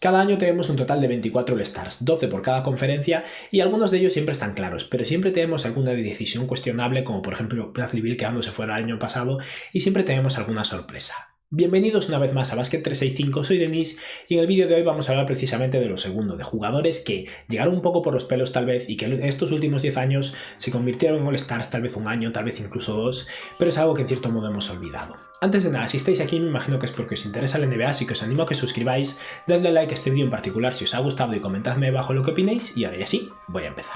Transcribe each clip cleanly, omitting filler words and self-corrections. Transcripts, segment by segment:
Cada año tenemos un total de 24 All-Stars, 12 por cada conferencia, y algunos de ellos siempre están claros, pero siempre tenemos alguna decisión cuestionable, como por ejemplo Bradley Beal quedándose fuera el año pasado, y siempre tenemos alguna sorpresa. Bienvenidos una vez más a Basket 365, soy Denis y en el vídeo de hoy vamos a hablar precisamente de lo segundo, de jugadores que llegaron un poco por los pelos tal vez y que en estos últimos 10 años se convirtieron en All-Stars tal vez un año, tal vez incluso dos, pero es algo que en cierto modo hemos olvidado. Antes de nada, si estáis aquí me imagino que es porque os interesa la NBA, así que os animo a que os suscribáis, dadle like a este vídeo en particular si os ha gustado y comentadme abajo lo que opináis y ahora ya sí, voy a empezar.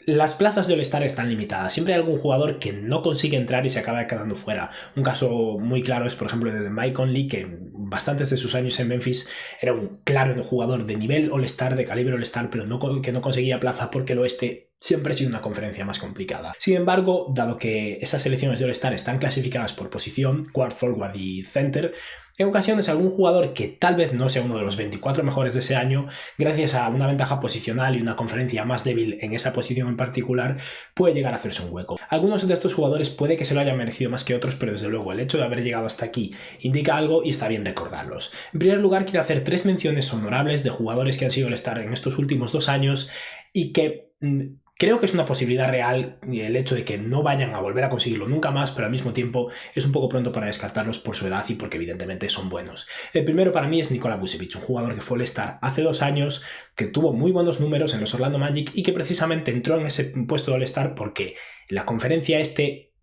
Las plazas de All-Star están limitadas, siempre hay algún jugador que no consigue entrar y se acaba quedando fuera. Un caso muy claro es por ejemplo el de Mike Conley, que en bastantes de sus años en Memphis era un claro jugador de nivel All-Star, de calibre All-Star, pero que no conseguía plaza porque el oeste siempre ha sido una conferencia más complicada. Sin embargo, dado que esas selecciones de All-Star están clasificadas por posición, guard, forward y center, en ocasiones algún jugador que tal vez no sea uno de los 24 mejores de ese año, gracias a una ventaja posicional y una conferencia más débil en esa posición en particular, puede llegar a hacerse un hueco. Algunos de estos jugadores puede que se lo hayan merecido más que otros, pero desde luego el hecho de haber llegado hasta aquí indica algo y está bien recordarlos. En primer lugar, quiero hacer 3 menciones honorables de jugadores que han sido All-Star en estos últimos 2 años y que creo que es una posibilidad real el hecho de que no vayan a volver a conseguirlo nunca más, pero al mismo tiempo es un poco pronto para descartarlos por su edad y porque evidentemente son buenos. El primero para mí es Nikola Vucevic, un jugador que fue All-Star hace 2 años, que tuvo muy buenos números en los Orlando Magic y que precisamente entró en ese puesto de All-Star porque la conferencia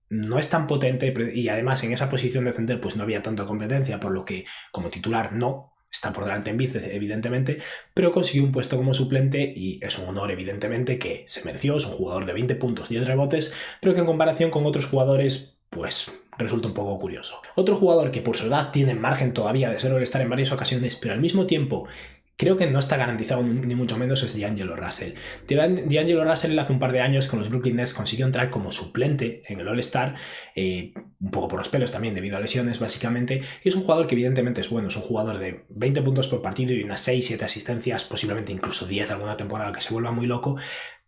no es tan potente y además en esa posición de center pues no había tanta competencia, por lo que como titular no está por delante en Vice, evidentemente, pero consiguió un puesto como suplente y es un honor, evidentemente, que se mereció. Es un jugador de 20 puntos, 10 rebotes, pero que en comparación con otros jugadores, pues resulta un poco curioso. Otro jugador que por su edad tiene margen todavía de ser All-Star en varias ocasiones, pero al mismo tiempo creo que no está garantizado ni mucho menos, es D'Angelo Russell. D'Angelo Russell hace un par de años con los Brooklyn Nets consiguió entrar como suplente en el All-Star, un poco por los pelos también debido a lesiones básicamente, y es un jugador que evidentemente es bueno, es un jugador de 20 puntos por partido y unas 6-7 asistencias, posiblemente incluso 10 alguna temporada que se vuelva muy loco,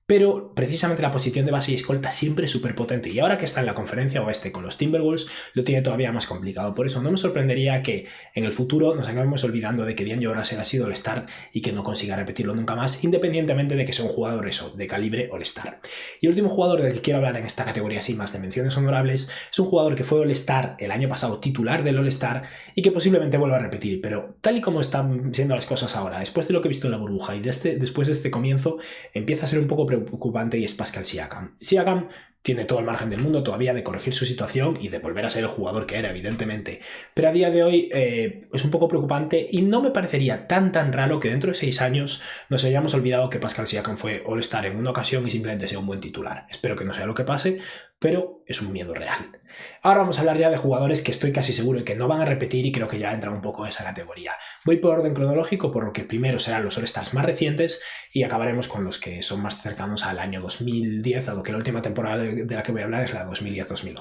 pero precisamente la posición de base y escolta siempre es súper potente, y ahora que está en la conferencia oeste con los Timberwolves lo tiene todavía más complicado. Por eso no me sorprendería que en el futuro nos acabemos olvidando de que D'Angelo Russell ha sido All-Star y que no consiga repetirlo nunca más, independientemente de que sea un jugador de calibre All-Star. Y el último jugador del que quiero hablar en esta categoría sin más de menciones honorables es un jugador que fue All-Star el año pasado, titular del All-Star, y que posiblemente vuelva a repetir, pero tal y como están siendo las cosas ahora, después de lo que he visto en la burbuja y después de este comienzo, empieza a ser un poco preocupante y es Pascal Siakam. Siakam tiene todo el margen del mundo todavía de corregir su situación y de volver a ser el jugador que era, evidentemente. Pero a día de hoy es un poco preocupante y no me parecería tan raro que dentro de 6 años nos hayamos olvidado que Pascal Siakam fue All-Star en una ocasión y simplemente sea un buen titular. Espero que no sea lo que pase, pero es un miedo real. Ahora vamos a hablar ya de jugadores que estoy casi seguro de que no van a repetir y creo que ya entran un poco en esa categoría. Voy por orden cronológico, por lo que primero serán los All-Stars más recientes y acabaremos con los que son más cercanos al año 2010, dado que la última temporada de la que voy a hablar es la 2010-2011.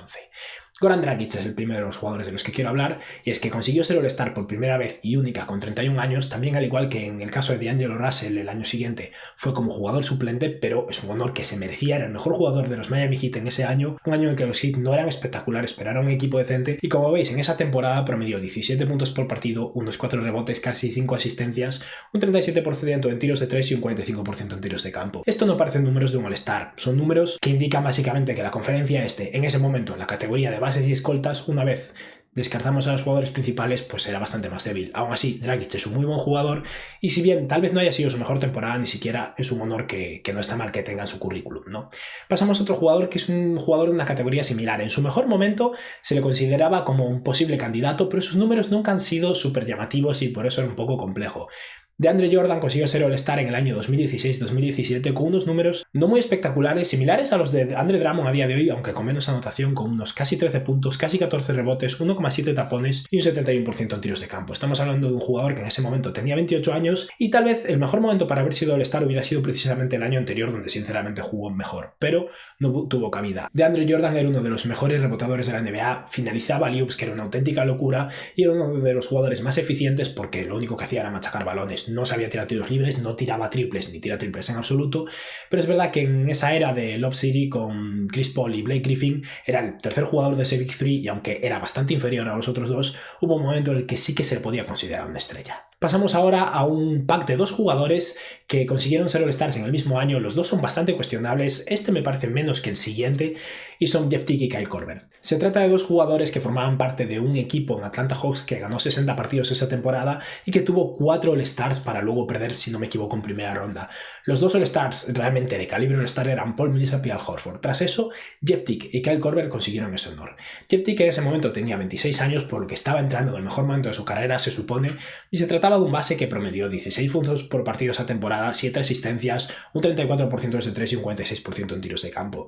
Goran Dragic es el primero de los jugadores de los que quiero hablar, y es que consiguió ser All-Star por primera vez y única con 31 años, también al igual que en el caso de D'Angelo Russell el año siguiente fue como jugador suplente, pero es un honor que se merecía, era el mejor jugador de los Miami Heat en ese año, un año en que los Heat no eran espectaculares, pero era un equipo decente, y como veis en esa temporada promedió 17 puntos por partido, unos 4 rebotes, casi 5 asistencias, un 37% en tiros de 3 y un 45% en tiros de campo. Esto no parecen números de un All-Star, son números que indican básicamente que la conferencia en ese momento en la categoría de bases y escoltas, una vez descartamos a los jugadores principales, pues era bastante más débil. Aún así, Dragic es un muy buen jugador y si bien tal vez no haya sido su mejor temporada, ni siquiera es un honor que no está mal que tenga en su currículum, ¿no? Pasamos a otro jugador que es un jugador de una categoría similar. En su mejor momento se le consideraba como un posible candidato, pero sus números nunca han sido súper llamativos y por eso era un poco complejo. DeAndre Jordan consiguió ser All-Star en el año 2016-2017 con unos números no muy espectaculares, similares a los de Andre Drummond a día de hoy, aunque con menos anotación, con unos casi 13 puntos, casi 14 rebotes, 1,7 tapones y un 71% en tiros de campo. Estamos hablando de un jugador que en ese momento tenía 28 años y tal vez el mejor momento para haber sido All-Star hubiera sido precisamente el año anterior, donde sinceramente jugó mejor, pero no tuvo cabida. DeAndre Jordan era uno de los mejores rebotadores de la NBA, finalizaba alley-oops, que era una auténtica locura, y era uno de los jugadores más eficientes porque lo único que hacía era machacar balones. pues no sabía tirar tiros libres, no tiraba triples ni tira triples en absoluto, pero es verdad que en esa era de Lob City con Chris Paul y Blake Griffin era el tercer jugador de ese Big Three y aunque era bastante inferior a los otros dos, hubo un momento en el que sí que se le podía considerar una estrella. Pasamos ahora a un pack de dos jugadores que consiguieron ser All-Stars en el mismo año. Los dos son bastante cuestionables. Este me parece menos que el siguiente y son Jeff Teague y Kyle Korver. Se trata de dos jugadores que formaban parte de un equipo en Atlanta Hawks que ganó 60 partidos esa temporada y que tuvo 4 All-Stars para luego perder, si no me equivoco, en primera ronda. Los dos All-Stars realmente de calibre All-Star eran Paul Millsap y Al Horford. Tras eso, Jeff Teague y Kyle Korver consiguieron ese honor. Jeff Teague en ese momento tenía 26 años, por lo que estaba entrando en el mejor momento de su carrera, se supone, y se trataba de un base que promedió 16 puntos por partido esa temporada, 7 asistencias, un 34% desde 3 y un 46% en tiros de campo.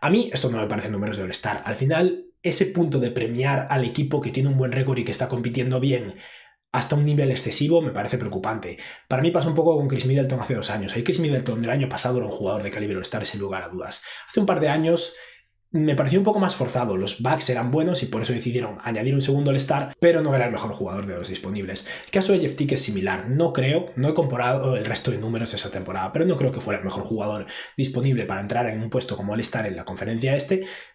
A mí esto no me parecen números de All-Star. Al final, ese punto de premiar al equipo que tiene un buen récord y que está compitiendo bien hasta un nivel excesivo me parece preocupante. Para mí pasa un poco con Chris Middleton hace 2 años. El Chris Middleton del año pasado era un jugador de calibre All-Star sin lugar a dudas. Hace un par de años me pareció un poco más forzado. Los Bucks eran buenos y por eso decidieron añadir un segundo All-Star, pero no era el mejor jugador de los disponibles. El caso de Jeff Teague es similar. No he comparado el resto de números de esa temporada, pero no creo que fuera el mejor jugador disponible para entrar en un puesto como All-Star en la conferencia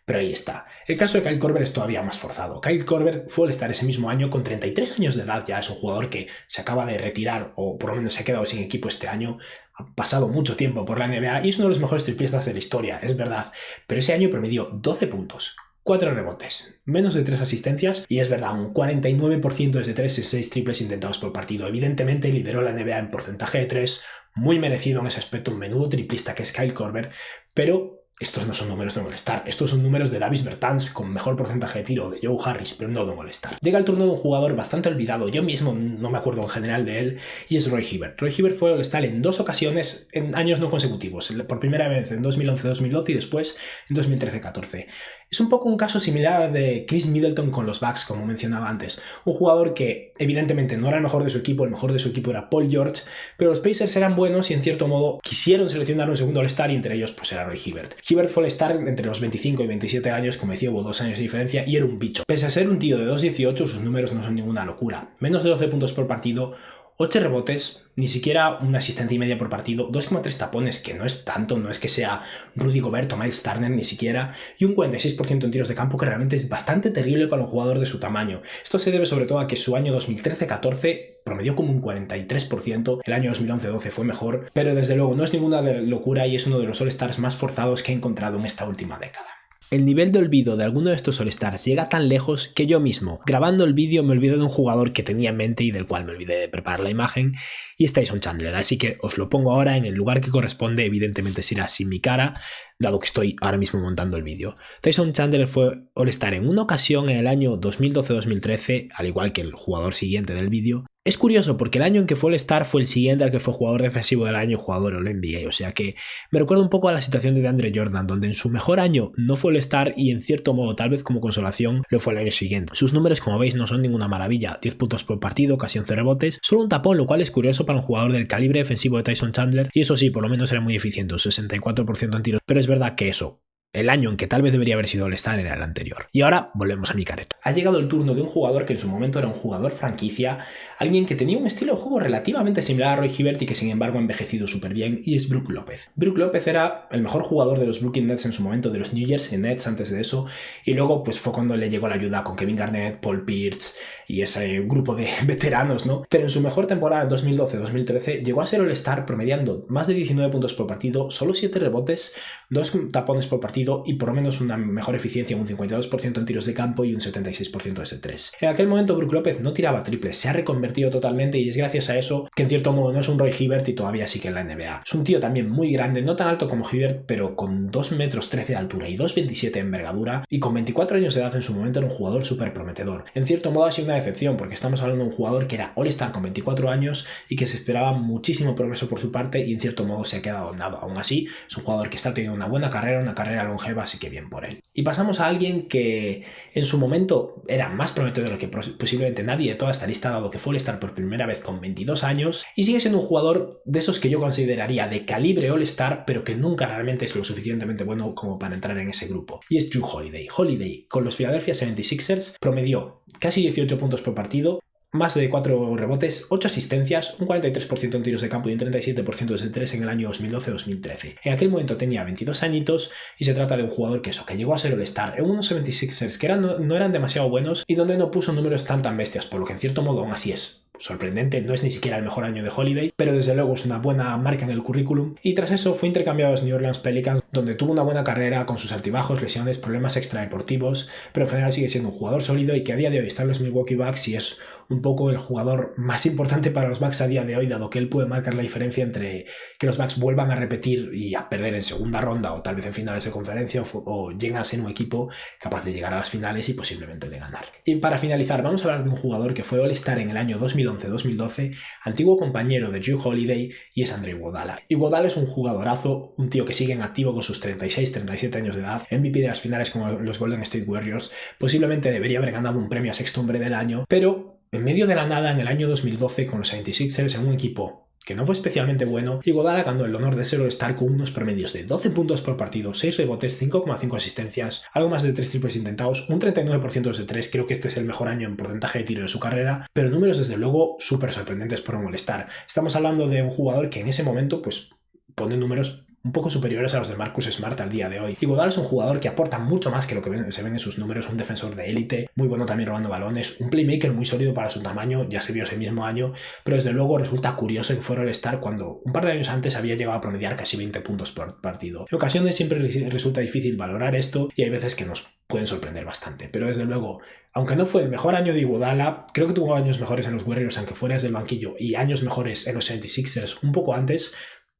pero ahí está. El caso de Kyle Korver es todavía más forzado. Kyle Korver fue All-Star ese mismo año con 33 años de edad, ya es un jugador que se acaba de retirar o por lo menos se ha quedado sin equipo este año. Ha pasado mucho tiempo por la NBA y es uno de los mejores triplistas de la historia, es verdad, pero ese año promedió 12 puntos, 4 rebotes, menos de 3 asistencias y es verdad, un 49% desde 3 y 6 triples intentados por partido. Evidentemente lideró la NBA en porcentaje de 3, muy merecido en ese aspecto, un menudo triplista que es Kyle Korver, pero estos no son números de un All-Star, estos son números de Davis Bertans con mejor porcentaje de tiro, de Joe Harris, pero no de un All-Star. Llega el turno de un jugador bastante olvidado, yo mismo no me acuerdo en general de él, y es Roy Hibbert. Roy Hibbert fue All-Star en 2 ocasiones en años no consecutivos, por primera vez en 2011-2012 y después en 2013-14. Es un poco un caso similar al de Chris Middleton con los Bucks, como mencionaba antes. Un jugador que evidentemente no era el mejor de su equipo, el mejor de su equipo era Paul George, pero los Pacers eran buenos y en cierto modo quisieron seleccionar un segundo All-Star y entre ellos pues era Roy Hibbert. Hibbert fue All-Star entre los 25 y 27 años, como decía, hubo 2 años de diferencia y era un bicho. Pese a ser un tío de 2'18", sus números no son ninguna locura. Menos de 12 puntos por partido, 8 rebotes, ni siquiera una asistencia y media por partido, 2,3 tapones, que no es tanto, no es que sea Rudy Gobert o Miles Turner ni siquiera, y un 46% en tiros de campo que realmente es bastante terrible para un jugador de su tamaño. Esto se debe sobre todo a que su año 2013-14 promedió como un 43%, el año 2011-12 fue mejor, pero desde luego no es ninguna locura y es uno de los All-Stars más forzados que he encontrado en esta última década. El nivel de olvido de alguno de estos All-Stars llega tan lejos que yo mismo, grabando el vídeo, me olvidé de un jugador que tenía en mente y del cual me olvidé de preparar la imagen, y es Tyson Chandler, así que os lo pongo ahora en el lugar que corresponde, evidentemente será sin mi cara, dado que estoy ahora mismo montando el vídeo. Tyson Chandler fue All-Star en una ocasión en el año 2012-2013, al igual que el jugador siguiente del vídeo. Es curioso porque el año en que fue All-Star fue el siguiente al que fue jugador defensivo del año y jugador All-NBA, o sea que me recuerda un poco a la situación de DeAndre Jordan, donde en su mejor año no fue All-Star y en cierto modo, tal vez como consolación, lo fue el año siguiente. Sus números, como veis, no son ninguna maravilla, 10 puntos por partido, casi 11 rebotes, solo un tapón, lo cual es curioso para un jugador del calibre defensivo de Tyson Chandler, y eso sí, por lo menos era muy eficiente, un 64% en tiros, pero es verdad que eso, el año en que tal vez debería haber sido All-Star era el anterior. Y ahora volvemos a mi careto. Ha llegado el turno de un jugador que en su momento era un jugador franquicia, alguien que tenía un estilo de juego relativamente similar a Roy Hibbert y que sin embargo ha envejecido súper bien, y es Brook López. Brook López era el mejor jugador de los Brooklyn Nets en su momento, de los New Jersey Nets antes de eso, y luego pues fue cuando le llegó la ayuda con Kevin Garnett, Paul Pierce y ese grupo de veteranos, ¿no? Pero en su mejor temporada en 2012-2013 llegó a ser All-Star promediando más de 19 puntos por partido, solo 7 rebotes, 2 tapones por partido y por lo menos una mejor eficiencia, un 52% en tiros de campo y un 76% desde 3. En aquel momento Brook López no tiraba triples, se ha reconvertido totalmente y es gracias a eso que en cierto modo no es un Roy Hibbert y todavía sigue en la NBA. Es un tío también muy grande, no tan alto como Hibbert, pero con 2 metros 13 de altura y 2,27 de envergadura y con 24 años de edad en su momento era un jugador súper prometedor. En cierto modo ha sido una decepción porque estamos hablando de un jugador que era All-Star con 24 años y que se esperaba muchísimo progreso por su parte y en cierto modo se ha quedado nada. Aún así es un jugador que está teniendo una buena carrera, una carrera longeva, así que bien por él. Y pasamos a alguien que en su momento era más prometedor que posiblemente nadie de toda esta lista, dado que fue All-Star por primera vez con 22 años y sigue siendo un jugador de esos que yo consideraría de calibre All-Star, pero que nunca realmente es lo suficientemente bueno como para entrar en ese grupo. Y es Jrue Holiday. Holiday con los Philadelphia 76ers promedió casi 18 puntos por partido, más de 4 rebotes, 8 asistencias, un 43% en tiros de campo y un 37% desde 3 en el año 2012-2013. En aquel momento tenía 22 añitos y se trata de un jugador que llegó a ser All-Star en unos 76ers que no eran demasiado buenos y donde no puso números tan bestias, por lo que en cierto modo aún así es sorprendente. No es ni siquiera el mejor año de Holiday, pero desde luego es una buena marca en el currículum. Y tras eso fue intercambiado a los New Orleans Pelicans, donde tuvo una buena carrera con sus altibajos, lesiones, problemas extradeportivos, pero en general sigue siendo un jugador sólido y que a día de hoy está en los Milwaukee Bucks y es un poco el jugador más importante para los Bucks a día de hoy, dado que él puede marcar la diferencia entre que los Bucks vuelvan a repetir y a perder en segunda ronda o tal vez en finales de conferencia o lleguen a ser un equipo capaz de llegar a las finales y posiblemente de ganar. Y para finalizar vamos a hablar de un jugador que fue All-Star en el año 2011-2012, antiguo compañero de Jrue Holiday, y es Andre Iguodala. Iguodala es un jugadorazo, un tío que sigue en activo con sus 36-37 años de edad, MVP de las finales como los Golden State Warriors, posiblemente debería haber ganado un premio a sexto hombre del año, pero en medio de la nada, en el año 2012, con los 76ers en un equipo que no fue especialmente bueno, Iguodala ganó el honor de ser All-Star con unos promedios de 12 puntos por partido, 6 rebotes, 5,5 asistencias, algo más de 3 triples intentados, un 39% desde 3, creo que este es el mejor año en porcentaje de tiro de su carrera, pero números desde luego súper sorprendentes por un All-Star. Estamos hablando de un jugador que en ese momento pues pone números un poco superiores a los de Marcus Smart al día de hoy. Iguodala es un jugador que aporta mucho más que lo que se ven en sus números, un defensor de élite, muy bueno también robando balones, un playmaker muy sólido para su tamaño, ya se vio ese mismo año, pero desde luego resulta curioso que fuera All-Star cuando un par de años antes había llegado a promediar casi 20 puntos por partido. En ocasiones siempre resulta difícil valorar esto y hay veces que nos pueden sorprender bastante, pero desde luego, aunque no fue el mejor año de Iguodala, creo que tuvo años mejores en los Warriors aunque fuera desde el banquillo y años mejores en los 76ers un poco antes.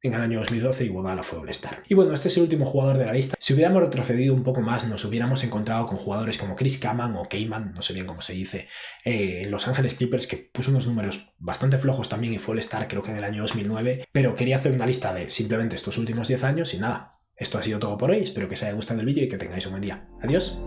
En el año 2012 Iguodala fue All-Star. Y bueno, este es el último jugador de la lista. Si hubiéramos retrocedido un poco más, nos hubiéramos encontrado con jugadores como Chris Kaman o Keyman, no sé bien cómo se dice, en Los Ángeles Clippers, que puso unos números bastante flojos también y fue All-Star creo que en el año 2009, pero quería hacer una lista de simplemente estos últimos 10 años y nada. Esto ha sido todo por hoy, espero que os haya gustado el vídeo y que tengáis un buen día. Adiós.